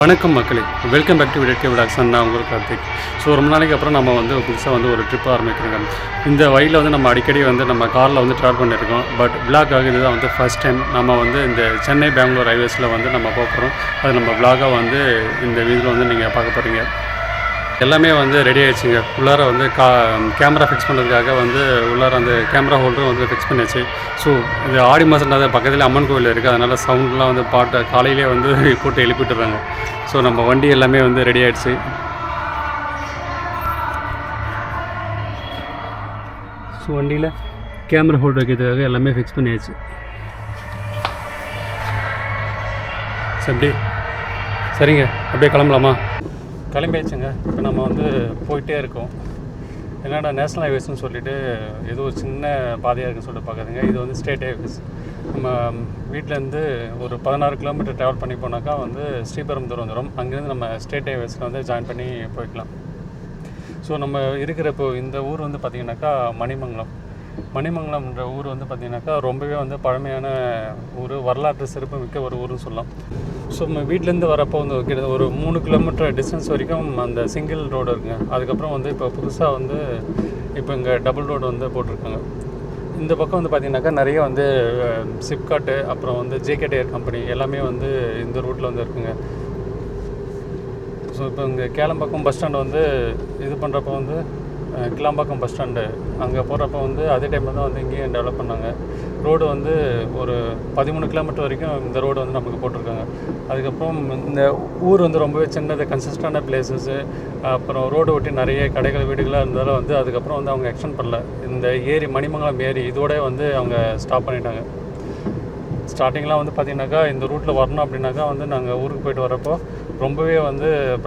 வணக்கம் மக்களே, welcome back to விடேட் vlogs. நான் உங்களுக்கு கார்த்திக். ஸோ ரொம்ப நாளைக்கு அப்புறம் நம்ம புதுசாக ஒரு ட்ரிப் ஆரம்பிக்கிறோங்க. இந்த வழியில் நம்ம அடிக்கடி நம்ம காரில் ட்ராவல் பண்ணியிருக்கோம். பட் விலாக் இதுதான் ஃபஸ்ட் டைம் நம்ம இந்த சென்னை பெங்களூர் ஹைவேஸில் நம்ம போகிறோம். அது நம்ம விலாகாக இந்த வீடியோவில் நீங்கள் பார்க்க போகிறீங்க. எல்லாமே ரெடி ஆகிடுச்சிங்க. உள்ளார கேமரா ஃபிக்ஸ் பண்ணுறதுக்காக உள்ளார அந்த கேமரா ஹோல்டரும் ஃபிக்ஸ் பண்ணியாச்சு. ஸோ இது ஆடி மாதம்னால பக்கத்தில் அம்மன் கோவில் இருக்குது. அதனால் சவுண்ட்லாம் பாட்டு காலையிலே போட்டு எழுப்பிட்டுறாங்க. ஸோ நம்ம வண்டி எல்லாமே ரெடி ஆகிடுச்சு. ஸோ வண்டியில் கேமரா ஹோல்டர் வைக்கிறதுக்காக எல்லாமே ஃபிக்ஸ் பண்ணியாச்சு. சரிங்க, அப்படியே கிளம்பலாமா? கிளம்பியாச்சுங்க. இப்போ நம்ம போயிட்டே இருக்கோம். என்னடா நேஷ்னல் ஹைவேஸ்ன்னு சொல்லிட்டு ஏதோ ஒரு சின்ன பாதையாக இருக்குன்னு சொல்லிட்டு பார்க்குறதுங்க. இது ஸ்டேட் ஹைவேஸ். நம்ம வீட்டிலேருந்து ஒரு 16 கிலோமீட்டர் ட்ராவல் பண்ணி போனாக்கா ஸ்ரீபெரும்புதூர் வந்துடும். அங்கேருந்து நம்ம ஸ்டேட் ஹைவேஸில் ஜாயின் பண்ணி போய்க்கலாம். ஸோ நம்ம இருக்கிற இந்த ஊர் பார்த்திங்கனாக்கா மணிமங்கலம்ன்ற ஊர் பார்த்திங்கனாக்கா ரொம்பவே பழமையான ஊர், வரலாற்று சிறப்பு மிக்க ஒரு ஊர்னு சொல்லலாம். ஸோ நம்ம வீட்டிலேருந்து வரப்போ கிட்ட ஒரு 3 கிலோமீட்டர் டிஸ்டன்ஸ் வரைக்கும் அந்த சிங்கிள் ரோடு இருக்குங்க. அதுக்கப்புறம் இப்போ புதுசாக இப்போ இங்கே டபுள் ரோடு போட்டிருக்காங்க. இந்த பக்கம் பார்த்திங்கனாக்கா நிறைய சிப்காட்டு, அப்புறம் ஜேகே டயர் கம்பெனி எல்லாமே இந்த ரூட்டில் இருக்குங்க. ஸோ இப்போ இங்கே கேளம்பாக்கம் பஸ் ஸ்டாண்டு இது பண்ணுறப்போ கிளாம்பாக்கம் பஸ் ஸ்டாண்டு அங்கே போகிறப்ப அதே டைமில் தான் இங்கேயும் டெவலப் பண்ணாங்க. ரோடு ஒரு 13 கிலோமீட்டர் வரைக்கும் இந்த ரோடு நமக்கு போட்டிருக்காங்க. அதுக்கப்புறம் இந்த ஊர் ரொம்பவே சின்னது, கன்சிஸ்டான பிளேசஸ்ஸு, அப்புறம் ரோடு ஒட்டி நிறைய கடைகள் வீடுகளாக இருந்தாலும் அதுக்கப்புறம் அவங்க எக்ஸ்டெண்ட் பண்ணல. இந்த ஏரி மணிமங்கலம் ஏரி இதோட அவங்க ஸ்டாப் பண்ணிட்டாங்க. ஸ்டார்டிங்லாம் பார்த்திங்கனாக்கா இந்த ரூட்டில் வரணும் அப்படின்னாக்கா நாங்கள் ஊருக்கு போயிட்டு வரப்போ ரொம்பவே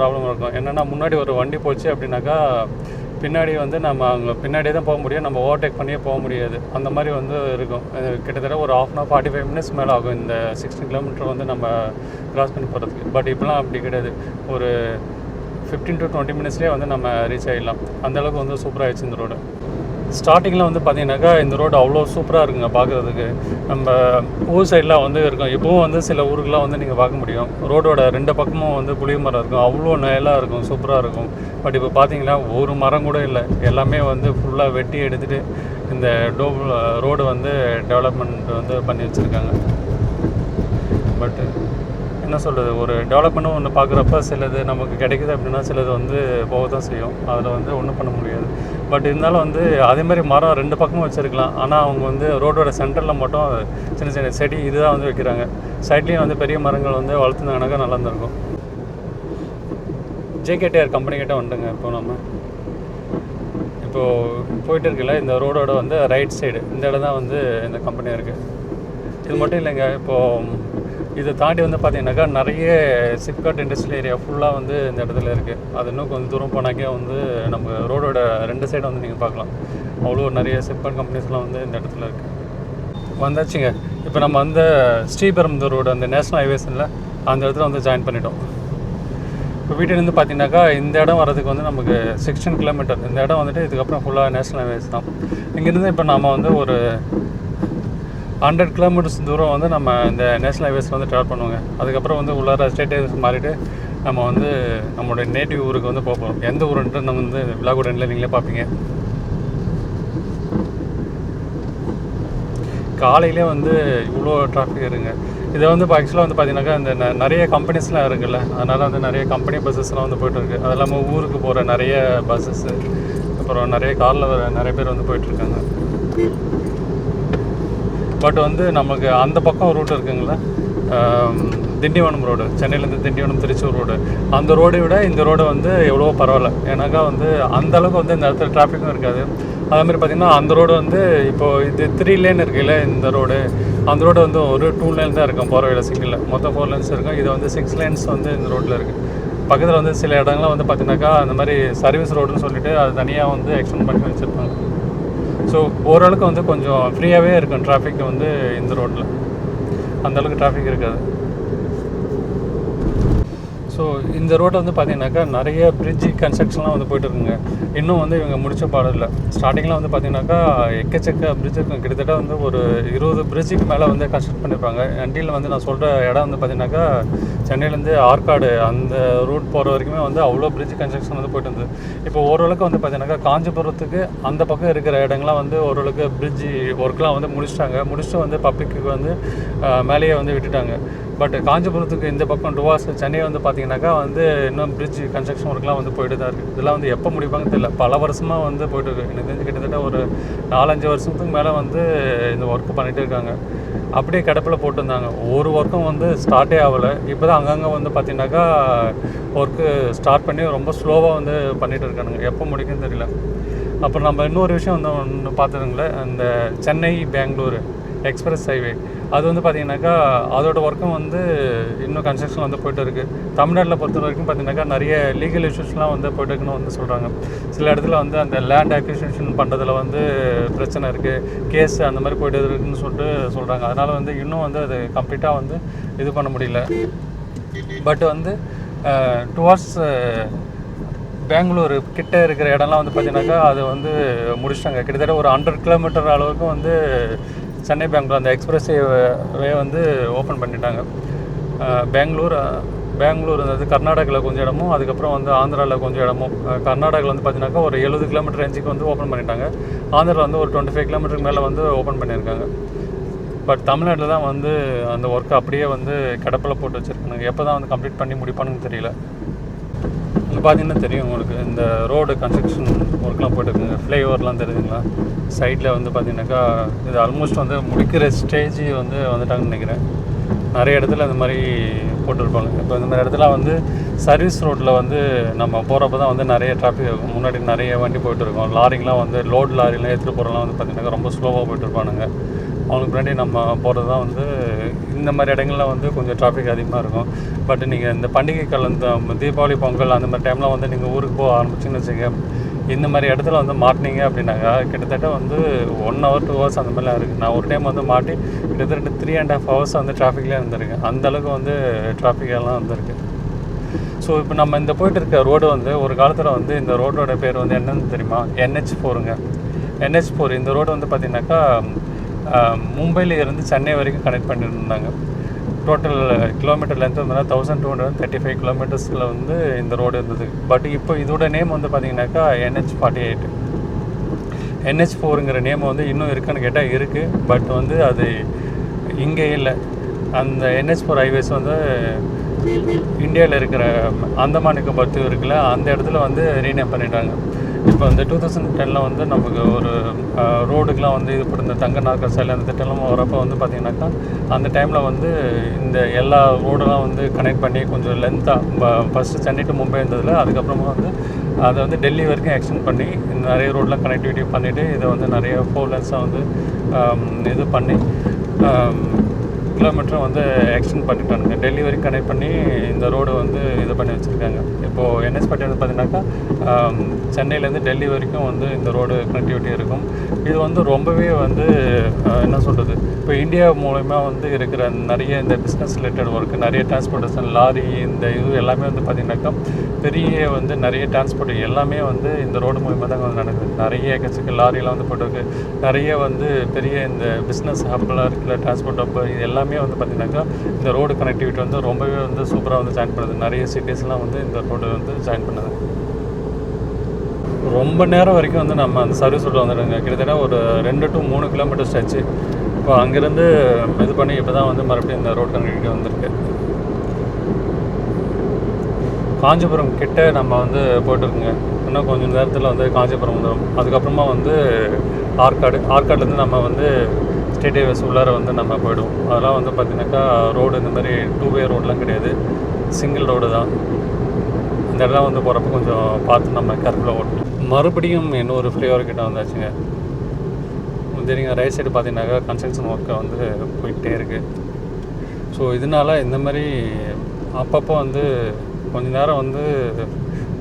ப்ராப்ளம் இருக்கும். என்னென்னா முன்னாடி ஒரு வண்டி போச்சு அப்படின்னாக்கா பின்னாடி நம்ம அங்கே பின்னாடியே தான் போக முடியும், நம்ம ஓவர்டேக் பண்ணியே போக முடியாது. அந்த மாதிரி இருக்கும். கிட்டத்தட்ட ஒரு 1/2 45 மினிட்ஸ் மேலே ஆகும் இந்த 16 கிலோமீட்டர் நம்ம கிராஸ் பண்ணி போகிறதுக்கு. பட் இப்போலாம் அப்படி கிடையாது. ஒரு 15 to 20 மினிட்ஸ்லேயே நம்ம ரீச் ஆகிடலாம். அந்தளவுக்கு சூப்பராகிடுச்சு இந்த ரோடு. ஸ்டார்டிங்கில் பார்த்திங்கனாக்கா இந்த ரோடு அவ்வளோ சூப்பராக இருக்குங்க பார்க்குறதுக்கு. நம்ம ஊர் சைடெலாம் இருக்கும். இப்போவும் சில ஊருக்கெலாம் நீங்கள் பார்க்க முடியும். ரோடோட 2 பக்கமும் புளிய மரம் இருக்கும். அவ்வளோ நிழலாக இருக்கும், சூப்பராக இருக்கும். பட் இப்போ பார்த்திங்கன்னா ஒரு மரம் கூட இல்லை. எல்லாமே ஃபுல்லாக வெட்டி எடுத்துகிட்டு இந்த ரோடு டெவலப்மெண்ட் பண்ணி வச்சுருக்காங்க. பட்டு என்ன சொல்கிறது, ஒரு டெவலப்மெண்ட்டும் ஒன்று பார்க்குறப்ப சிலது நமக்கு கிடைக்குது அப்படின்னா சிலது போக தான் செய்யும். அதில் ஒன்றும் பண்ண முடியாது. பட் இருந்தாலும் அதேமாதிரி மரம் 2 பக்கமும் வச்சுருக்கலாம். ஆனால் அவங்க ரோடோட சென்டரில் மட்டும் சின்ன சின்ன செடி இதுதான் வைக்கிறாங்க. சைட்லேயும் பெரிய மரங்கள் வளர்த்துனாங்கனாக்கா நல்லா இருந்திருக்கும். ஜேகே டயர் கம்பெனி கிட்டே வந்துட்டுங்க. இப்போ நம்ம இப்போது போயிட்டு இருக்குல்ல இந்த ரோடோட ரைட் சைடு இந்த இடம் தான் இந்த கம்பெனியாக இருக்குது. இது மட்டும் இல்லைங்க, இப்போது இதை தாண்டி பார்த்திங்கனாக்கா நிறைய சிப்காட் இண்டஸ்ட்ரியல் ஏரியா ஃபுல்லாக இந்த இடத்துல இருக்குது. அது இன்னும் கொஞ்சம் தூரம் போனாக்கே நம்ம ரோடோட 2 சைடு நீங்கள் பார்க்கலாம். அவ்வளோ நிறைய சிப்காட் கம்பெனிஸ்லாம் இந்த இடத்துல இருக்குது. வந்தாச்சுங்க. இப்போ நம்ம ஸ்ரீபெரும்புதூர் ரோடு அந்த நேஷ்னல் ஹைவேஸில் அந்த இடத்துல ஜாயின் பண்ணிட்டோம். இப்போ வீட்டிலேருந்து பார்த்திங்கனாக்கா இந்த இடம் வரதுக்கு நமக்கு 16 கிலோமீட்டர். இந்த இடம் இதுக்கப்புறம் ஃபுல்லாக நேஷ்னல் ஹைவேஸ் தான். இங்கேருந்து இப்போ நம்ம ஒரு 100 கிலோமீட்டர்ஸ் தூரம் நம்ம இந்த நேஷ்னல் ஹைவேஸில் ட்ராவல் பண்ணுவோங்க. அதுக்கப்புறம் உள்ளார ஸ்டேட் ஹைவேஸ் மாறிட்டு நம்ம நம்மளுடைய நேட்டிவ் ஊருக்கு போகிறோம். எந்த ஊருன்ட்டு நம்ம விலாகோட எண்டில் நீங்களே பார்ப்பீங்க. காலையிலே இவ்வளோ டிராஃபிக் இருக்குங்க. இதை இப்போ ஆக்சுவலாக பார்த்திங்கனாக்கா இந்த நிறைய கம்பெனிஸ்லாம் இருக்குல்ல, அதனால் நிறைய கம்பெனி பஸ்ஸஸ்லாம் போய்ட்டுருக்கு. அது இல்லாமல் ஊருக்கு போகிற நிறைய பஸ்ஸஸ்ஸு, அப்புறம் நிறைய காரில் வர நிறைய பேர் போயிட்டுருக்காங்க. பட் நமக்கு அந்த பக்கம் ரூட் இருக்குங்களா, திண்டிவனம் ரோடு, சென்னையிலேருந்து திண்டிவனம் திருச்சூர் ரோடு, அந்த ரோடை விட இந்த ரோடு எவ்வளோ பரவாயில்ல. ஏன்னாக்கா அந்தளவுக்கு இந்த இடத்துல டிராஃபிக்கும் இருக்காது. அதேமாதிரி பார்த்திங்கன்னா அந்த ரோடு இப்போது இது 3 லேன் இருக்குல்ல இந்த ரோடு, அந்த ரோடு ஒரு 2 லேன் தான் இருக்கும் போகிற வழியில், சிங்கிளில் மொத்தம் 4 லேன்ஸ் இருக்கும். இது 6 லேன்ஸ் இந்த ரோட்டில் இருக்குது. பக்கத்தில் சில இடங்கள்லாம் பார்த்திங்கனாக்கா அந்த மாதிரி சர்வீஸ் ரோடுன்னு சொல்லிட்டு அது தனியாக எக்ஸ்டெண்ட் பண்ணி வச்சுருப்பாங்க. ஸோ ஓரளவுக்கு கொஞ்சம் ஃப்ரீயாகவே இருக்கும் டிராஃபிக் இந்த ரோட்டில், அந்தளவுக்கு டிராஃபிக் இருக்காது. ஸோ இந்த ரோட்டை வந்து பார்த்தீங்கன்னாக்கா நிறைய பிரிட்ஜ் கன்ஸ்ட்ரக்ஷன்லாம் வந்து போயிட்டு இருக்குங்க. இன்னும் வந்து இவங்க முடிச்ச பாடம் இல்லை. ஸ்டார்டிங்கில் வந்து பார்த்தீங்கன்னாக்கா எக்கச்சக்க பிரிட்ஜ் இருக்கும். கிட்டத்தட்ட வந்து ஒரு 20 பிரிட்ஜுக்கு மேலே வந்து கன்ஸ்ட்ரக்ட் பண்ணியிருப்பாங்க. அண்டியில் வந்து நான் சொல்கிற இடம் வந்து பார்த்தீங்கன்னாக்கா சென்னையிலேருந்து ஆற்காடு அந்த ரூட் போகிற வரைக்குமே வந்து அவ்வளோ பிரிட்ஜ் கன்ஸ்ட்ரக்ஷன் வந்து போயிட்டு இருந்தது. இப்போ ஓரளவுக்கு வந்து பார்த்தீங்கன்னாக்கா காஞ்சிபுரத்துக்கு அந்த பக்கம் இருக்கிற இடங்கள்லாம் வந்து ஓரளவுக்கு பிரிட்ஜ் ஒர்க்லாம் வந்து முடிச்சுட்டு வந்து பப்ளிக்கு வந்து மேலேயே வந்து விட்டுட்டாங்க. பட் காஞ்சிபுரத்துக்கு இந்த பக்கம் டுவாஸ் சென்னை வந்து பார்த்தீங்கன்னாக்கா வந்து இன்னும் பிரிட்ஜ் கன்ஸ்ட்ரக்ஷன் ஒர்க்லாம் வந்து போயிட்டு தான் இருக்குது. இதெல்லாம் வந்து எப்போ முடிப்பாங்கன்னு தெரியல. பல வருஷமாக வந்து போயிட்டு இருக்குது. எனக்கு தெரிஞ்சு கிட்டத்தட்ட ஒரு 4-5 வருஷத்துக்கு மேலே வந்து இந்த ஒர்க்கு பண்ணிகிட்டு இருக்காங்க. அப்படியே கிடப்பில் போட்டிருந்தாங்க. ஒரு ஒர்க்கும் வந்து ஸ்டார்ட்டே ஆகலை. இப்போ தான் அங்கங்கே வந்து பார்த்தீங்கன்னாக்கா ஒர்க்கு ஸ்டார்ட் பண்ணி ரொம்ப ஸ்லோவாக வந்து பண்ணிகிட்டு இருக்கானுங்க. எப்போ முடிக்குன்னு தெரியல. அப்புறம் நம்ம இன்னொரு விஷயம் வந்து ஒன்று பார்த்துருங்களேன், அந்த சென்னை பெங்களூர் எக்ஸ்பிரஸ் ஹைவே அது வந்து பார்த்திங்கனாக்கா அதோட ஒர்க்கும் வந்து இன்னும் கன்ஸ்ட்ரக்ஷன் வந்து போய்ட்டு இருக்குது. தமிழ்நாட்டில் பொறுத்த வரைக்கும் பார்த்திங்கனாக்கா நிறைய லீகல் இஷ்யூஸ்லாம் வந்து போய்ட்டு இருக்குன்னு வந்து சொல்கிறாங்க. சில இடத்துல வந்து அந்த லேண்ட் அக்விசிஷன் பண்ணுறதுல வந்து பிரச்சனை இருக்குது, கேஸ் அந்த மாதிரி போய்ட்டு இருக்குன்னு சொல்லிட்டு சொல்கிறாங்க. அதனால் வந்து இன்னும் வந்து அது கம்ப்ளீட்டாக வந்து இது பண்ண முடியல. பட் வந்து டுவார்ட்ஸ் பெங்களூர் கிட்டே இருக்கிற இடம்லாம் வந்து பார்த்திங்கனாக்கா அது வந்து முடிச்சிட்டாங்க. கிட்டத்தட்ட ஒரு 100 கிலோமீட்டர் அளவுக்கு வந்து சென்னை பெங்களூர் அந்த எக்ஸ்பிரஸ் வே வந்து ஓப்பன் பண்ணிட்டாங்க. பெங்களூர் வந்து கர்நாடகாவில் கொஞ்சம் இடமும், அதுக்கப்புறம் வந்து ஆந்திராவில் கொஞ்சம் இடமும். கர்நாடகாவில் வந்து பார்த்திங்கனாக்கா ஒரு 70 கிலோமீட்டர் ரேஞ்சுக்கு வந்து ஓப்பன் பண்ணிட்டாங்க. ஆந்திராவில் வந்து ஒரு 25 கிலோமீட்டருக்கு மேலே வந்து ஓப்பன் பண்ணியிருக்காங்க. பட் தமிழ்நாட்டில் தான் வந்து அந்த ஒர்க்கை அப்படியே வந்து கிடப்பில் போட்டு வச்சுருக்காங்க. எப்போ தான் வந்து கம்ப்ளீட் பண்ணி முடிப்பானுன்னு தெரியல. இங்கே பார்த்தீங்கன்னா தெரியும் உங்களுக்கு, இந்த ரோடு கன்ஸ்ட்ரக்ஷன் ஒர்க்லாம் போய்ட்டுருக்குங்க. ஃப்ளைஓவர்லாம் தெரியுதுங்களா? சைடில் வந்து பார்த்திங்கனாக்கா இது ஆல்மோஸ்ட் வந்து முடிக்கிற ஸ்டேஜ் வந்து வந்துட்டாங்கன்னு நினைக்கிறேன். நிறைய இடத்துல இந்த மாதிரி போட்டிருப்பாங்க. இப்போ இந்த மாதிரி இடத்துல வந்து சர்வீஸ் ரோட்டில் வந்து நம்ம போகிறப்ப தான் வந்து நிறைய டிராஃபிக் இருக்கும். முன்னாடி நிறைய வண்டி போய்ட்டுருக்கோம். லாரிங்கெலாம் வந்து லோடு லாரிலாம் எடுத்துகிட்டு போகிறலாம் வந்து பார்த்திங்கனாக்கா ரொம்ப ஸ்லோவாக போய்ட்டுருப்பானுங்க. அவங்களுக்கு முன்னாடி நம்ம போகிறது தான் வந்து இந்த மாதிரி இடங்களில் வந்து கொஞ்சம் டிராஃபிக் அதிகமாக இருக்கும். பட் நீங்கள் இந்த பண்டிகைகள் இந்த தீபாவளி பொங்கல் அந்த மாதிரி டைமில் வந்து நீங்கள் ஊருக்கு போக ஆரம்பிச்சிங்கன்னு வச்சுங்க, இந்த மாதிரி இடத்துல வந்து மாட்டினீங்க அப்படின்னாக்கா கிட்டத்தட்ட வந்து 1 hour 2 hours அந்த மாதிரிலாம் இருக்குது. நான் ஒரு டைம் வந்து மாட்டி கிட்டத்தட்ட 3.5 hours வந்து டிராஃபிக்லேயே இருந்திருக்கேன். அந்தளவுக்கு வந்து டிராஃபிக்கெல்லாம் வந்துருக்கு. ஸோ இப்போ நம்ம இந்த போய்ட்டு இருக்க ரோடு வந்து ஒரு காலத்தில் வந்து இந்த ரோடோட பேர் வந்து என்னன்னு தெரியுமா? NH4ங்க. NH4 இந்த ரோடு வந்து பார்த்திங்கனாக்கா மும்பையில் இருந்து சென்னை வரைக்கும் கனெக்ட் பண்ணியிருந்தாங்க. டோட்டல் கிலோமீட்டர் லென்த் வந்து 1235 கிலோமீட்டர்ஸில் வந்து இந்த ரோடு இருந்தது. பட் இப்போ இதோட நேம் வந்து பார்த்திங்கனாக்கா NH48. NH4ங்கிற நேம் வந்து இன்னும் இருக்குன்னு கேட்டால் இருக்குது. பட் வந்து அது இங்கே இல்லை. அந்த NH4 ஹைவேஸ் வந்து இந்தியாவில் இருக்கிற அந்தமான் நிக்கோபார் தீவு இருக்குல்ல, அந்த இடத்துல வந்து ரீநேம் பண்ணிட்டாங்க. இப்போ இந்த 2010 வந்து நமக்கு ஒரு ரோடுக்கெலாம் வந்து இது போட்டு இந்த தங்க நாற்கர சாலை அந்த திட்டம்லாம் வரப்போ வந்து பார்த்திங்கனாக்கா அந்த டைமில் வந்து இந்த எல்லா ரோடெல்லாம் வந்து கனெக்ட் பண்ணி கொஞ்சம் லென்த்தாக ஃபஸ்ட்டு சென்னை டு மும்பை இருந்ததில், அதுக்கப்புறமா வந்து அதை வந்து டெல்லி வரைக்கும் எக்ஸ்டெண்ட் பண்ணி நிறைய ரோடெலாம் கனெக்டிவிட்டி பண்ணிவிட்டு இதை வந்து நிறைய 4 lanes வந்து இது பண்ணி கிலோமீட்டரும் வந்து எக்ஸ்டெண்ட் பண்ணிட்டானுங்க. டெல்லி வரைக்கும் கனெக்ட் பண்ணி இந்த ரோடு வந்து இது பண்ணி வச்சுருக்காங்க. இப்போது NH48 வந்து பார்த்திங்கனாக்கா சென்னையிலேருந்து டெல்லி வரைக்கும் வந்து இந்த ரோடு கனெக்டிவிட்டி இருக்கும். இது வந்து ரொம்பவே வந்து என்ன சொல்கிறது, இப்போ இந்தியா மூலமா வந்து இருக்கிற நிறைய இந்த பிஸ்னஸ் ரிலேட்டட் ஒர்க்கு, நிறைய டிரான்ஸ்போர்ட்டேஷன் லாரி இந்த இது எல்லாமே வந்து பார்த்திங்கனாக்கா பெரிய வந்து நிறைய டிரான்ஸ்போர்ட் எல்லாமே வந்து இந்த ரோடு மூலமாக தான் வந்து நடக்குது. நிறைய எக்கச்சக்க லாரியெல்லாம் வந்து போட்டிருக்கு. நிறைய வந்து பெரிய இந்த பிஸ்னஸ் ஹப்லாம் இருக்குல்ல, டிரான்ஸ்போர்ட் ஹப், இது எல்லாமே வந்து பார்த்திங்கனாக்கா இந்த ரோடு கனெக்டிவிட்டி வந்து ரொம்பவே வந்து சூப்பராக வந்து ஜாயின் பண்ணுது. நிறைய சிட்டிஸ்லாம் வந்து இந்த ரோடு வந்து ஜாயின் பண்ணுது. ரொம்ப நேரம் வரைக்கும் வந்து நம்ம அந்த சர்வீஸ் ரோட்டில் வந்துடுங்க. கிட்டத்தட்ட ஒரு 2 to 3 கிலோமீட்டர்ஸ் ஆச்சு. இப்போ அங்கேருந்து இது பண்ணி இப்போ தான் வந்து மறுபடியும் இந்த ரோடு கனெக்டிவிட்டி வந்திருக்கு. காஞ்சிபுரம் கிட்ட நம்ம வந்து போய்ட்டுருக்குங்க. இன்னும் கொஞ்சம் நேரத்தில் வந்து காஞ்சிபுரம் வந்துடும். அதுக்கப்புறமா வந்து ஆற்காடுலேருந்து நம்ம வந்து ஸ்டேட் ஹைவேஸ் உள்ளார வந்து நம்ம போய்டுவோம். அதெல்லாம் வந்து பார்த்திங்கனாக்கா ரோடு இந்த மாதிரி 2-way ரோடெலாம் கிடையாது, சிங்கிள் ரோடு தான். இந்த இடம்லாம் வந்து போகிறப்ப கொஞ்சம் பார்த்து நம்ம கேர்ஃபுல்லாக ஓட்டணும். மறுபடியும் இன்னொரு ஃப்ளைஓவர் கிட்ட வந்தாச்சுங்க. தெரியுங்க, ரைட் சைடு பார்த்தீங்கன்னாக்கா கன்ஸ்ட்ரக்ஷன் ஒர்க்கை வந்து போயிட்டே இருக்குது. ஸோ இதனால் இந்த மாதிரி அப்பப்போ வந்து கொஞ்ச நேரம் வந்து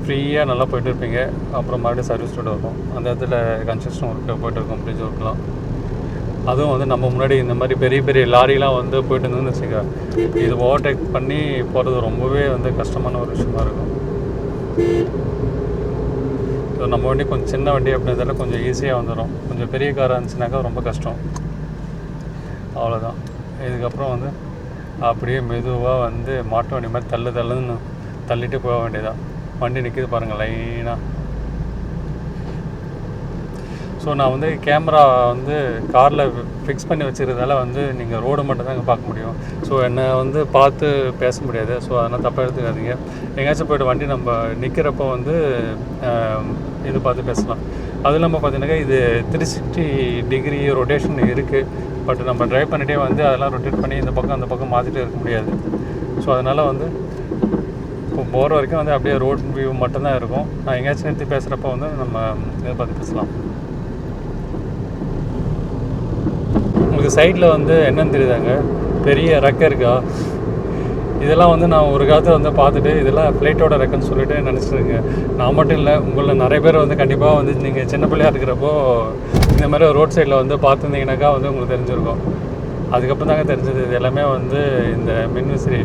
ஃப்ரீயாக நல்லா போய்ட்டு இருப்பீங்க. அப்புறம் மறுபடியும் சர்வீஸ் ரோடு வரும். அந்த இடத்துல கன்ஸ்ட்ரக்ஷன் ஒர்க்கு போய்ட்டு இருக்கும், பிரிட்ஜ் ஒர்க்லாம். அதுவும் வந்து நம்ம முன்னாடி இந்த மாதிரி பெரிய பெரிய லாரிலாம் வந்து போயிட்டு இருந்ததுன்னு வச்சுக்க, இது ஓவர்டேக் பண்ணி போகிறது ரொம்பவே வந்து கஷ்டமான ஒரு விஷயமா இருக்கும். ஸோ நம்ம வண்டி கொஞ்சம் சின்ன வண்டி அப்படின்றதால கொஞ்சம் ஈஸியாக வந்துடும். கொஞ்சம் பெரிய காராக இருந்துச்சுனாக்கா ரொம்ப கஷ்டம். அவ்வளோதான். இதுக்கப்புறம் வந்து அப்படியே மெதுவாக வந்து மாட்டு வண்டி மாதிரி தள்ளுன்னு தள்ளிட்டு போக வேண்டியதான். வண்டி நிற்கிது பாருங்கள் லைனாக. ஸோ நான் வந்து கேமரா வந்து காரில் ஃபிக்ஸ் பண்ணி வச்சுக்கிறதால வந்து நீங்கள் ரோடு மட்டும் தான் பார்க்க முடியும். ஸோ என்னை வந்து பார்த்து பேச முடியாது. ஸோ அதனால் தப்பாக எடுத்துக்காதீங்க. எங்கேயாச்சும் போய்ட்டு வண்டி நம்ம நிற்கிறப்போ வந்து இது பார்த்து பேசலாம். அது இல்லாமல் பார்த்தீங்கன்னாக்கா இது 360 டிகிரி ரொட்டேஷன் இருக்குது. பட் நம்ம ட்ரைவ் பண்ணிகிட்டே வந்து அதெல்லாம் ரொட்டேட் பண்ணி இந்த பக்கம் அந்த பக்கம் மாற்றிட்டு இருக்க முடியாது. ஸோ அதனால் வந்து இப்போ போகிற வரைக்கும் வந்து அப்படியே ரோட் வியூ மட்டும்தான் இருக்கும். நான் எங்கேயாச்சும் நிறுத்தி பேசுகிறப்போ வந்து நம்ம இதை பார்த்து பேசலாம். உங்களுக்கு சைடில் வந்து என்னன்னு தெரியுதாங்க, பெரிய ரெக்கை இருக்கா? இதெல்லாம் வந்து நான் ஒரு காலத்தில் வந்து பார்த்துட்டு இதெல்லாம் ஃப்ளைட்டோட ரெக்கைன்னு சொல்லிட்டு நினச்சிருங்க. நான் மட்டும் இல்லை, உங்களில் நிறைய பேர் வந்து கண்டிப்பாக வந்து நீங்கள் சின்ன பிள்ளையாக இருக்கிறப்போ இந்த மாதிரி ரோட் சைடில் வந்து பார்த்துருந்தீங்கன்னாக்கா வந்து உங்களுக்கு தெரிஞ்சிருக்கும். அதுக்கப்புறம் தாங்க தெரிஞ்சது இது எல்லாமே வந்து இந்த மின்விசிறி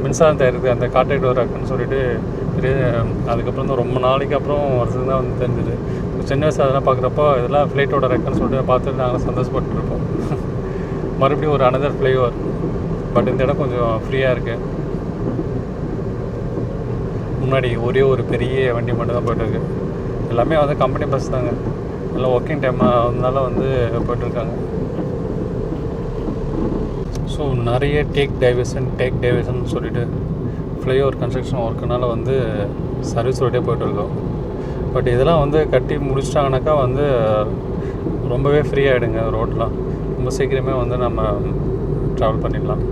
மின்சாரம் தயாரிக்கிறது அந்த கார்டைட் ரெக்கைன்னு சொல்லிட்டு அதுக்கப்புறம் தான் ரொம்ப நாளைக்கு அப்புறம் வருஷம் தான் வந்து தெரிஞ்சுது. சின்ன வயசு அதெல்லாம் பார்க்குறப்போ இதெல்லாம் ஃப்ளைட்டோட ரெக்கைன்னு சொல்லிட்டு பார்த்துட்டு நாங்கள் சந்தோஷப்பட்டுருப்போம். மறுபடியும் ஒரு அனதர் ஃப்ளைஓவர். பட் இந்த இடம் கொஞ்சம் ஃப்ரீயாக இருக்குது. முன்னாடி ஒரே ஒரு பெரிய வண்டி மட்டும் தான் போய்ட்டுருக்கு. எல்லாமே வந்து கம்பெனி பஸ் தாங்க. எல்லாம் ஒர்க்கிங் டைம் அதனால வந்து போய்ட்டுருக்காங்க. ஸோ நிறைய டேக் டைவர்ஷன் சொல்லிட்டு ஃப்ளைஓவர் கன்ஸ்ட்ரக்ஷன் ஒர்க்குனால வந்து சர்வீஸ் ரோடே போய்ட்டுருக்கோம். பட் இதெல்லாம் வந்து கட்டி முடிச்சிட்டாங்கனாக்கா வந்து ரொம்பவே ஃப்ரீ ஆகிடுங்க. ரோட்லாம் ரொம்ப சீக்கிரமே வந்து நம்ம ட்ராவல் பண்ணிடலாம்.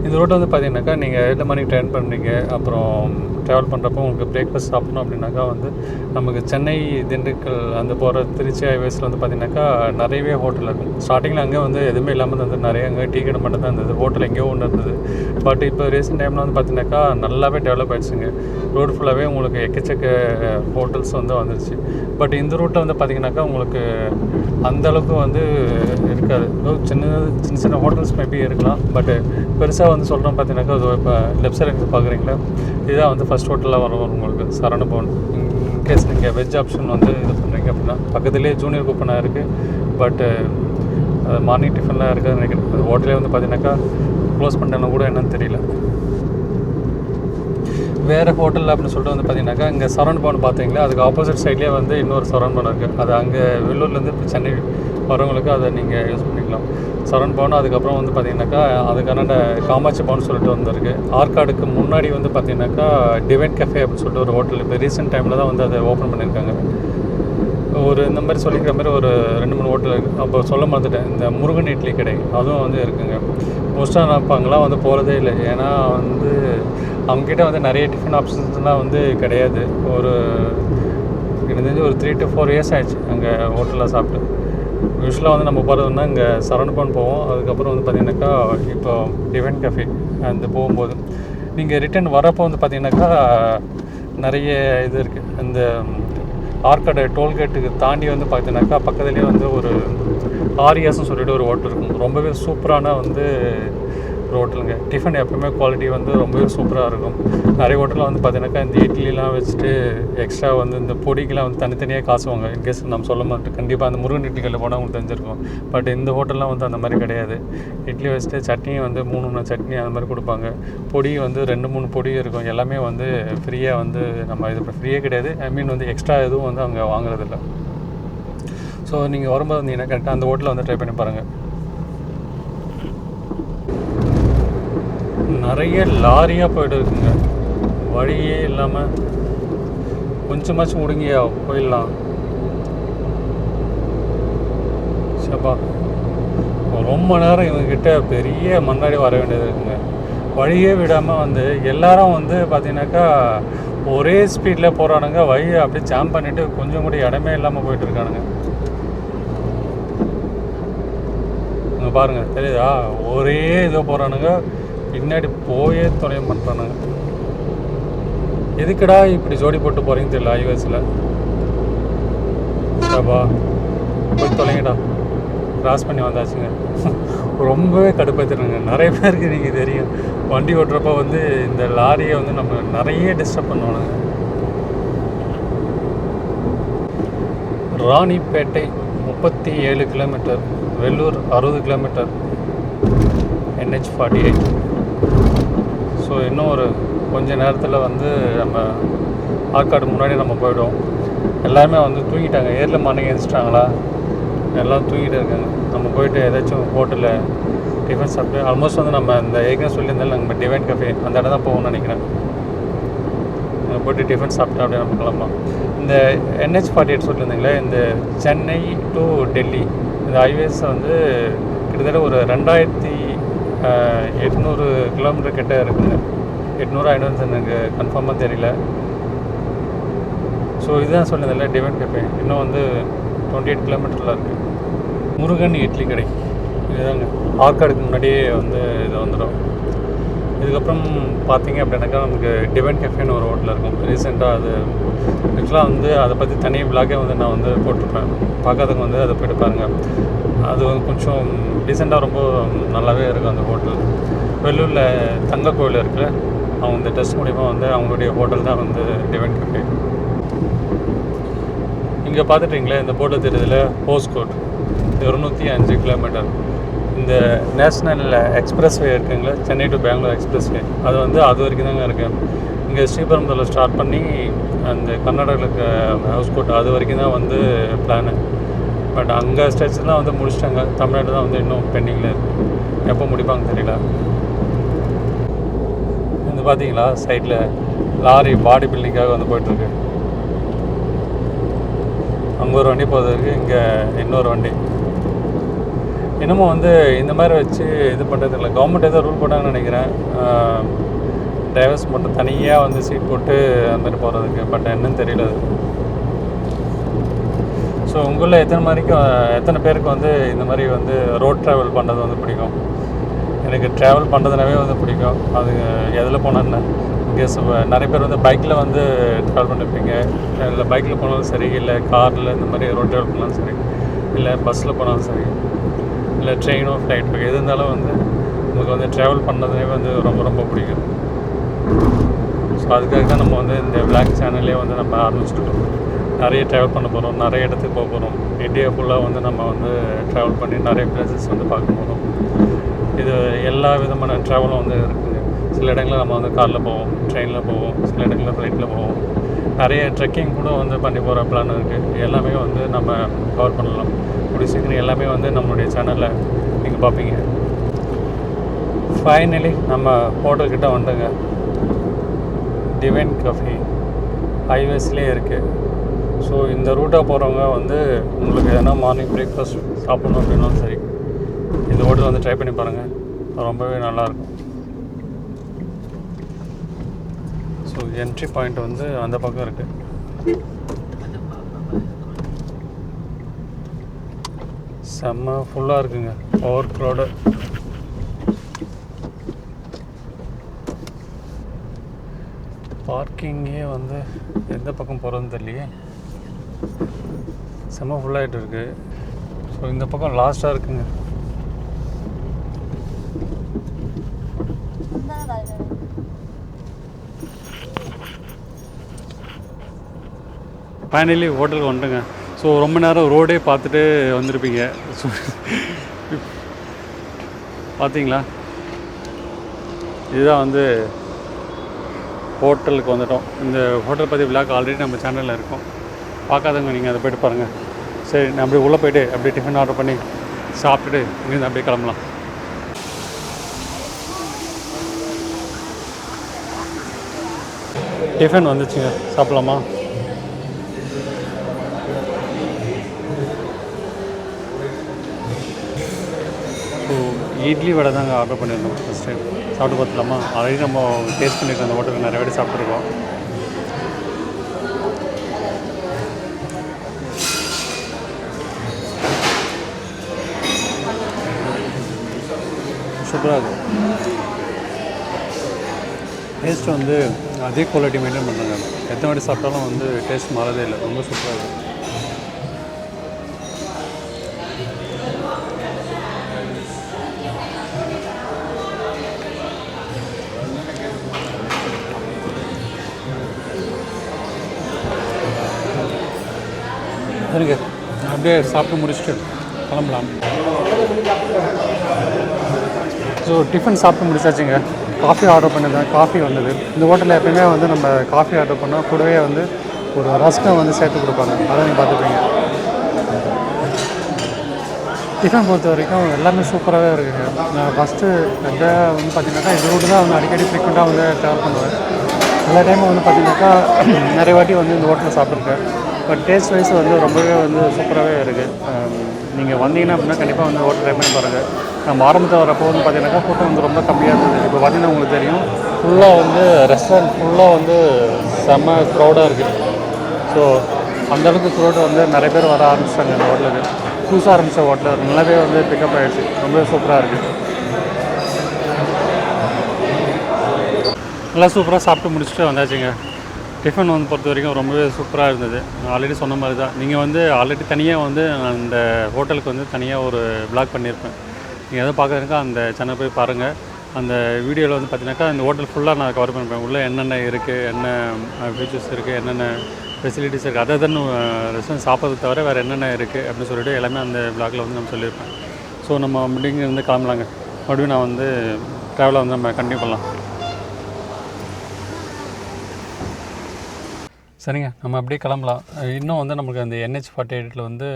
இந்த ரோட்டை வந்து பார்த்தீங்கன்னாக்கா நீங்கள் 8 மணிக்கு ட்ரெயின் பண்ணுறீங்க, அப்புறம் ட்ராவல் பண்ணுறப்போ உங்களுக்கு பிரேக்ஃபாஸ்ட் சாப்பிட்ணும் அப்படின்னாக்கா வந்து நமக்கு சென்னை திண்டுக்கல் அந்த போகிற திருச்சி ஹைவேஸில் வந்து பார்த்திங்கனாக்கா நிறையவே ஹோட்டல் இருக்கும். ஸ்டார்டிங்கில் அங்கே வந்து எதுவுமே இல்லாமல் இருந்தது. நிறைய அங்கே டீ கடை மட்டும் தான் இருந்தது. ஹோட்டல் எங்கேயோ ஒன்று இருந்தது. பட் இப்போ ரீசெண்ட் டைமில் வந்து பார்த்திங்கனாக்கா நல்லாவே டெவலப் ஆகிடுச்சுங்க. ரோடு ஃபுல்லாகவே உங்களுக்கு எக்கச்சக்க ஹோட்டல்ஸ் வந்து வந்துருச்சு. பட் இந்த ரூட்டில் வந்து பார்த்திங்கனாக்கா உங்களுக்கு அந்தளவுக்கு வந்து இருக்காது. சின்ன சின்ன ஹோட்டல்ஸ் மேபி இருக்கலாம். பட்டு பெருசாக வந்து சொல்கிறோம் பார்த்தீங்கன்னாக்கா அது இப்போ லெஃப்ட் சைடு எடுத்து பார்க்குறீங்களா, இதுதான் வந்து ஃபஸ்ட் ஹோட்டலாக வரும் உங்களுக்கு சரவணபவன். இன்கேஸ் நீங்கள் வெஜ் ஆப்ஷன் வந்து இது பண்ணுறீங்க அப்படின்னா பக்கத்துலேயே ஜூனியர் கூப்பனாக இருக்குது. பட்டு அது மார்னிங் டிஃபன்லாம் இருக்குதுன்னு நினைக்கிறேன். அது ஹோட்டலே வந்து பார்த்தீங்கன்னாக்கா க்ளோஸ் பண்ணிட்டாலும் கூட என்னன்னு தெரியல. வேறு ஹோட்டல் அப்படின்னு சொல்லிட்டு வந்து பார்த்தீங்கன்னாக்கா இங்கே சரவணபவன் பார்த்தீங்களா, அதுக்கு ஆப்போசிட் சைட்லேயே வந்து இன்னொரு சரவணபவன் இருக்குது. அது அங்கே வெள்ளூர்லேருந்து இப்போ சென்னை வரவங்களுக்கு அதை நீங்கள் யூஸ் பண்ணிக்கலாம். சரவணபவன் அதுக்கப்புறம் வந்து பார்த்திங்கனாக்கா அதுக்கான காமாட்சி பவன் சொல்லிட்டு வந்துருக்கு. ஆற்காடுக்கு முன்னாடி வந்து பார்த்திங்கனாக்கா டிவைன் கஃபே அப்படின்னு சொல்லிட்டு ஒரு ஹோட்டல் இப்போ ரீசெண்ட் டைமில் தான் வந்து அதை ஓப்பன் பண்ணியிருக்காங்க. ஒரு இந்த மாதிரி சொல்லிக்கிற மாதிரி ஒரு 2-3 ஹோட்டல் இருக்குது. அப்போ சொல்ல மறந்துட்டேன், இந்த முருகன் இட்லி கடை அதுவும் வந்து இருக்குங்க. மோஸ்ட்டாக நான் இப்போ அங்கெல்லாம் வந்து போகிறதே இல்லை. ஏன்னா வந்து அவங்ககிட்ட வந்து நிறைய டிஃபன் ஆப்ஷன்ஸ்லாம் வந்து கிடையாது. எனக்கு தெரிஞ்சு ஒரு 3 to 4 years ஆகிடுச்சு அங்கே ஹோட்டலில் சாப்பிட்டு. யூஸ்வலாக வந்து நம்ம போகிறதுனா இங்கே சரவணபவன் போவோம். அதுக்கப்புறம் வந்து பார்த்திங்கனாக்கா இப்போ டிவைன் கஃபே அந்த போகும்போது நீங்கள் ரிட்டன் வரப்போ வந்து பார்த்திங்கனாக்கா நிறைய இது இருக்குது. இந்த ஆற்காடு டோல்கேட்டுக்கு தாண்டி வந்து பார்த்தீங்கன்னாக்கா பக்கத்துலேயே வந்து ஒரு ஆரியாஸ்ன்னு சொல்லிட்டு ஒரு ஹோட்டல் இருக்கும். ரொம்பவே சூப்பரான வந்து ஒரு ஹோட்டலுங்க. டிஃபன் எப்பவுமே குவாலிட்டி வந்து ரொம்பவே சூப்பராக இருக்கும். நிறைய ஹோட்டலில் வந்து பார்த்தீங்கன்னாக்கா இந்த இட்லிலாம் வச்சுட்டு எக்ஸ்ட்ரா வந்து இந்த பொடிக்கெலாம் வந்து தனித்தனியாக காசுவாங்க. இன்கேஸ் நம்ம சொல்ல மாட்டோம், கண்டிப்பாக அந்த முருகன் இட்லி கல்லில் போனால் உங்களுக்கு தெரிஞ்சிருக்கும். பட் இந்த ஹோட்டல்லாம் வந்து அந்த மாதிரி கிடையாது. இட்லி வச்சுட்டு சட்னி வந்து 3 சட்னி அந்த மாதிரி கொடுப்பாங்க. பொடி வந்து 2-3 பொடி இருக்கும். எல்லாமே வந்து ஃப்ரீயாக வந்து நம்ம இது ஃப்ரீயே கிடையாது, வந்து எக்ஸ்ட்ரா எதுவும் வந்து அவங்க வாங்குறதில்ல. ஸோ நீங்கள் வரும்போது வந்தீங்கன்னா கரெக்டாக அந்த ஹோட்டலில் வந்து ட்ரை பண்ணி பாருங்கள். நிறைய லாரியாக போய்ட்டு இருக்குங்க, வழியே இல்லாமல். கொஞ்சமாச்சும் ஒடுங்கியா போயிடலாம். சப்பா ரொம்ப நேரம் இவங்ககிட்ட பெரிய மண்ணாடி வர வேண்டியது இருக்குங்க. வழியே விடாமல் வந்து எல்லாரும் வந்து பார்த்தீங்கன்னாக்கா ஒரே ஸ்பீடில் போகிறானுங்க. வழியை அப்படியே ஜாம் பண்ணிவிட்டு கொஞ்சம் கூட இடமே இல்லாமல் போயிட்டு இருக்கானுங்க. இங்கே பாருங்கள், தெரியுதா? ஒரே இதோ போகிறானுங்க, பின்னாடி போயே துணைய பண்ணுறானுங்க. எதுக்குடா இப்படி ஜோடி போட்டு போகிறீங்க தெரியல ஹைவேஸில். சாப்பா போய் தொலைங்கடா. கிராஸ் பண்ணி வந்தாச்சுங்க. ரொம்பவே கடுப்பேற்றுறாங்க. நிறைய பேருக்கு நீங்கள் தெரியும், வண்டி ஓட்டுறப்போ வந்து இந்த லாரியை வந்து நம்ம நிறைய டிஸ்டர்ப் பண்ணுவானுங்க. Ranipet 37 kilometre, Vellur 60 kilometre, NH48. So இன்னும் ஒரு கொஞ்ச நேரத்தில் வந்து நம்ம ஆற்காடு முன்னாடி நம்ம போய்டுவோம். எல்லாருமே வந்து தூங்கிட்டாங்க. ஏரில் மார்னிங் எழுந்திரிச்சிட்டாங்களா, எல்லாம் தூங்கிட்டு இருக்காங்க. நம்ம போய்ட்டு ஏதாச்சும் ஹோட்டலில் டிஃபன் சாப்பிட்டு, ஆல்மோஸ்ட் வந்து நம்ம இந்த ஏற்கனவே சொல்லியிருந்தாலும் நம்ம டிவைன் கஃபே அந்த இடம் தான் போகணும்னு நினைக்கிறேன். அங்கே போய்ட்டு டிஃபன் சாப்பிட்டு அப்படியே நம்ம கிளம்பலாம். இந்த NH48 சொல்லியிருந்தீங்களே, இந்த சென்னை டு டெல்லி இந்த ஹைவேஸ் வந்து கிட்டத்தட்ட ஒரு 2800 கிலோமீட்டர் கிட்டே இருக்குங்க. 800-500 எனக்கு கன்ஃபார்மாக தெரியல. ஸோ இதுதான் சொல்லியிருந்தில்ல டிவைன் கஃபே, இன்னும் வந்து 28 கிலோமீட்டரில் இருக்குது. முருகன் இட்லி கடை இதுதாங்க. ஆற்காடுக்கு முன்னாடியே வந்து இது வந்துடும். இதுக்கப்புறம் பார்த்தீங்க அப்படின்னாக்கா நமக்கு டிவைன் கஃபேன்னு ஒரு ஹோட்டல் இருக்கும். ரீசெண்டாக அது ஆக்சுவலாக வந்து அதை பற்றி தனி விளாகே வந்து நான் வந்து போட்டிருப்பேன். பார்க்காதவங்க வந்து அதை போய்ட்டு பாருங்கள். அது வந்து கொஞ்சம் டீசெண்டாக ரொம்ப நல்லாவே இருக்கும் அந்த ஹோட்டல். வெள்ளூரில் தங்க கோவில் இருக்குல்ல, அவங்க இந்த டெஸ்ட் மூலிமா வந்து அவங்களுடைய ஹோட்டல் தான் வந்து டிவைன் கஃபே. இங்கே பார்த்துட்டிங்களே இந்த போர்டில் தெரியுதுல, ஹோஸ்கோட் 205 கிலோமீட்டர். இந்த நேஷ்னல் எக்ஸ்பிரஸ்வே இருக்குங்களா, சென்னை டு பெங்களூர் எக்ஸ்பிரஸ்வே, அது வந்து அது வரைக்கும் தாங்க இருக்குது. இங்கே ஸ்ரீபெரும்புதூரில் ஸ்டார்ட் பண்ணி அந்த கர்நாடகாவில் இருக்க ஹவுஸ்கோட் அது வரைக்கும் தான் வந்து பிளானு. பட் அங்கே ஸ்டேட்ஸ்லாம் வந்து முடிச்சிட்டாங்க. தமிழ்நாடு தான் வந்து இன்னும் பெண்டிங்கில் இருக்குது. எப்போ முடிப்பாங்க தெரியல. இது பார்த்தீங்களா சைடில் லாரி பாடி பில்டிங்காக வந்து போய்ட்டுருக்கு. அங்கே ஒரு வண்டி போகிறதுக்கு, இங்கே இன்னொரு வண்டி. இன்னமும் வந்து இந்த மாதிரி வச்சு இது பண்ணுறது இல்லை. கவர்மெண்ட் ஏதோ ரூல் போட்டாங்கன்னு நினைக்கிறேன், டிரைவர்ஸ் மட்டும் தனியாக வந்து சீட் போட்டு அந்த மாதிரி போகிறதுக்கு. பட் என்னன்னு தெரியல அது. ஸோ உங்களில் எத்தனை பேருக்கு வந்து இந்த மாதிரி வந்து ரோட் ட்ராவல் பண்ணுறது வந்து பிடிக்கும்? எனக்கு ட்ராவல் பண்ணுறதுனாவே வந்து பிடிக்கும். அது எதில் போனான்னு இன்கேஸ் நிறைய பேர் வந்து பைக்கில் வந்து ட்ராவல் பண்ணியிருப்பீங்க. இல்லை பைக்கில் போனாலும் சரி, இல்லை காரில் இந்த மாதிரி ரோட் ட்ராவல் பண்ணாலும் சரி, இல்லை பஸ்ஸில் போனாலும் சரி, இல்லை ட்ரெயினோ ஃப்ளைட்டோ எது இருந்தாலும் வந்து உங்களுக்கு வந்து ட்ராவல் பண்ணுறதுனே வந்து ரொம்ப ரொம்ப பிடிக்கும். ஸோ அதுக்காக தான் நம்ம வந்து இந்த விளாக் சேனல்லே வந்து நம்ம ஆரம்பிச்சுட்டோம். நிறைய ட்ராவல் பண்ண போகிறோம், நிறைய இடத்துக்கு போக போகிறோம். இந்தியா ஃபுல்லாக வந்து நம்ம வந்து ட்ராவல் பண்ணி நிறைய பிளேசஸ் வந்து பார்க்க போகிறோம். இது எல்லா விதமான ட்ராவலும் வந்து இருக்குங்க. சில இடங்களில் நம்ம வந்து காரில் போவோம், ட்ரெயினில் போவோம், சில இடங்களில் ஃப்ளைட்டில் போவோம். நிறைய ட்ரெக்கிங் கூட வந்து பண்ணி போகிற பிளான் இருக்குது. எல்லாமே வந்து நம்ம கவர் பண்ணலாம். கூடிய சீக்கிரம் எல்லாமே வந்து நம்மளுடைய சேனலில் நீங்கள் பார்ப்பீங்க. ஃபைனலி நம்ம ஹோட்டல்கிட்ட வந்துங்க. டிவைன் கஃபே ஹைவேஸ்லேயே இருக்குது. ஸோ இந்த ரூட்டாக போகிறவங்க வந்து உங்களுக்கு எதனா மார்னிங் பிரேக்ஃபாஸ்ட் சாப்பிட்ணும் அப்படின்னாலும் சரி, இந்த ஹோட்டல் வந்து ட்ரை பண்ணி பாருங்கள். ரொம்பவே நல்லாயிருக்கும். ஸோ என்ட்ரி பாயிண்ட் வந்து அந்த பக்கம் இருக்குது. செம்ம ஃபுல்லாக இருக்குங்க, ஓவர் க்ரௌடு. பார்க்கிங்கே வந்து எந்த பக்கம் போகிறதுன்னு தெரியலையே. செம்ம ஃபுல்லாகிட்டு இருக்குது. ஸோ இந்த பக்கம் லாஸ்ட்டாக இருக்குங்க. ஃபைனலி ஹோட்டலுக்கு வந்துட்டுங்க. ஸோ ரொம்ப நேரம் ரோடே பார்த்துட்டு வந்திருப்பீங்க. ஸோ பார்த்தீங்களா, இதுதான் வந்து ஹோட்டலுக்கு வந்துட்டோம். இந்த ஹோட்டல் பற்றி விளாக் ஆல்ரெடி நம்ம சேனலில் இருக்கும். பார்க்காதவங்க நீங்கள் அதை போய்ட்டு பாருங்கள். சரி, நான் அப்படியே உள்ளே போய்ட்டு அப்படியே டிஃபன் ஆர்டர் பண்ணி சாப்பிட்டுட்டு இங்கேருந்து அப்படியே கிளம்பலாம். டிஃபன் வந்துச்சுங்க, சாப்பிட்லாமா? ஸோ இட்லி வடை தாங்க ஆர்டர் பண்ணியிருந்தோம் ஃபஸ்ட் டைம். சாப்பிட்டு பார்த்துலாமா? ஆல்ரெடி நம்ம டேஸ்ட் பண்ணியிருக்கோம். அந்த ஹோட்டலுக்கு நிறைய வாட்டி சாப்பிட்ருக்கோம். சூப்பராக இருக்கும். டேஸ்ட் வந்து அதே குவாலிட்டி மெயின்டைன் பண்ணுறாங்க. எத்தனை வாட்டி சாப்பிட்டாலும் வந்து டேஸ்ட் மாறதே இல்லை. ரொம்ப சூப்பராக இருக்கும். சரிங்க, அப்படியே சாப்பிட்டு முடிச்சுட்டு கிளம்பலாம். ஸோ டிஃபன் சாப்பிட்டு முடிச்சாச்சுங்க. காஃபி ஆர்டர் பண்ணியிருந்தேன், காஃபி வந்தது. இந்த ஹோட்டலில் எப்பயுமே வந்து நம்ம காஃபி ஆர்டர் பண்ணால் கூடவே வந்து ஒரு ரஸ்கம் வந்து சேர்த்து கொடுப்பாங்க, அதை நீங்கள் பார்த்துப்பீங்க. டிஃபன் பொறுத்த வரைக்கும் எல்லாமே சூப்பராகவே இருக்குங்க. நான் ஃபஸ்ட்டு வந்து பார்த்திங்கனாக்கா இந்த ரூட்டு தான் வந்து அடிக்கடி ஃப்ரீக்வெண்ட்டாக வந்து ட்ராவல் பண்ணுவேன். எல்லா டைமும் வந்து பார்த்திங்கனாக்கா நிறைய வாட்டி வந்து இந்த ஹோட்டலில் சாப்பிட்ருக்கேன். பட் டேஸ்ட் வைஸ் வந்து ரொம்பவே வந்து சூப்பராகவே இருக்குது. நீங்கள் வந்தீங்கன்னா அப்படின்னா கண்டிப்பாக வந்து ஹோட்டல் ட்ரை பண்ணி பாருங்கள். நம்ம ஆரம்பத்தில் வரப்போ வந்து பார்த்திங்கனாக்கா கூட்டம் வந்து ரொம்ப கம்மியாக இருந்தது. இப்போ பார்த்திங்கன்னா உங்களுக்கு தெரியும், ஃபுல்லாக வந்து ரெஸ்டாரண்ட் ஃபுல்லாக வந்து செம்ம க்ரௌடாக இருக்குது. ஸோ அந்தளவுக்கு க்ரௌடு வந்து நிறைய பேர் வர ஆரம்பிச்சிட்டாங்க இந்த ஹோட்டலுக்கு. புதுசாக ஆரம்பித்த ஹோட்டல் நல்லாவே வந்து பிக்கப் ஆகிடுச்சு, ரொம்பவே சூப்பராக இருக்குது. நல்லா சூப்பராக சாப்பிட்டு முடிச்சுட்டு வந்தாச்சுங்க. டிஃபன் வந்து பொறுத்த வரைக்கும் ரொம்பவே சூப்பராக இருந்தது. நான் ஆல்ரெடி சொன்ன மாதிரி தான், நீங்கள் வந்து ஆல்ரெடி தனியாக வந்து அந்த ஹோட்டலுக்கு வந்து தனியாக ஒரு விளாக் பண்ணியிருப்பேன். நீங்கள் எதை பார்க்குறதுக்கா அந்த சேனல் போய் பாருங்கள். அந்த வீடியோவில் வந்து பார்த்தீங்கன்னாக்கா இந்த ஹோட்டல் ஃபுல்லாக நான் கவர் பண்ணிப்பேன். உள்ளே என்னென்ன இருக்குது, என்ன ஃபீச்சர்ஸ் இருக்குது, என்னென்ன ஃபெசிலிட்டிஸ் இருக்குது, அதை தான் ரெஸ்டாரண்ட் சாப்பிட்றது தவிர வேறு என்னென்ன இருக்குது அப்படின்னு சொல்லிட்டு எல்லாமே அந்த விளாகில் வந்து நம்ம சொல்லியிருப்பேன். ஸோ நம்ம முடிங்க இருந்து கிளம்பலாங்க. மறுபடியும் நான் வந்து ட்ராவலை வந்து நம்ம கண்டினியூ பண்ணலாம். சரிங்க, நம்ம அப்படியே கிளம்பலாம். இன்னும் வந்து நமக்கு அந்த NH-48 வந்து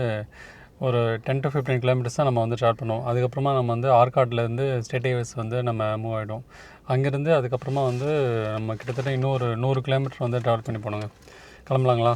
ஒரு 10 to 15 கிலோமீட்டர்ஸ் தான் நம்ம வந்து ட்ராவல் பண்ணுவோம். அதுக்கப்புறமா நம்ம வந்து ஆற்காட்லேருந்து ஸ்டேட் ஹைவேஸ் வந்து நம்ம மூவ் ஆகிடும். அங்கேருந்து அதுக்கப்புறமா வந்து நம்ம கிட்டத்தட்ட இன்னும் ஒரு 100 கிலோமீட்டர் வந்து ட்ராவல் பண்ணி போனோங்க. கிளம்பலாங்களா?